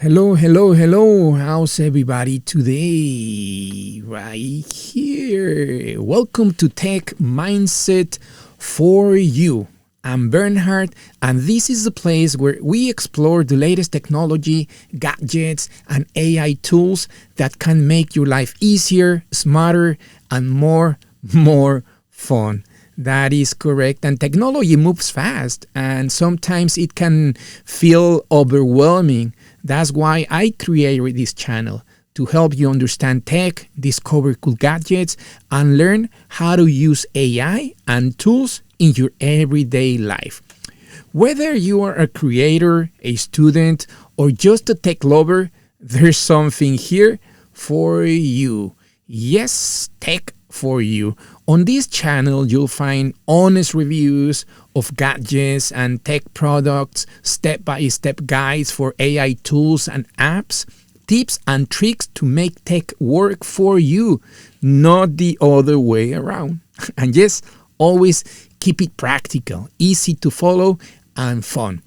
Hello, hello, hello. How's everybody today? Right here. Welcome to Tech Mindset for You. I'm Bernhard, and this is the place where we explore the latest technology, gadgets, and AI tools that can make your life easier, smarter, and more fun. That is correct. And technology moves fast, and sometimes it can feel overwhelming. That's why I created this channel to help you understand tech, discover cool gadgets, and learn how to use AI and tools in your everyday life. Whether you are a creator, a student, or just a tech lover, there's something here for you. Yes, tech for you. On this channel, you'll find honest reviews of gadgets and tech products, step-by-step guides for AI tools and apps, tips and tricks to make tech work for you, not the other way around. And yes, always keep it practical, easy to follow, and fun.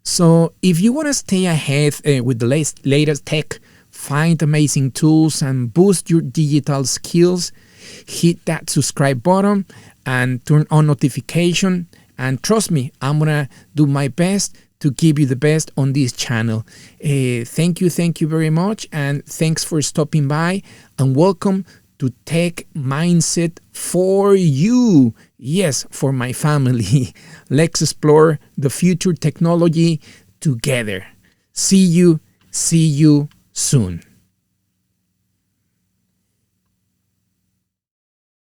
So if you want to stay ahead with the latest tech, find amazing tools, and boost your digital skills, hit that subscribe button and turn on notification. And trust me, I'm going to do my best to give you the best on this channel. Thank you very much. And thanks for stopping by. And welcome to Tech Mindset for You. Yes, for my family. Let's explore the future technology together. See you soon.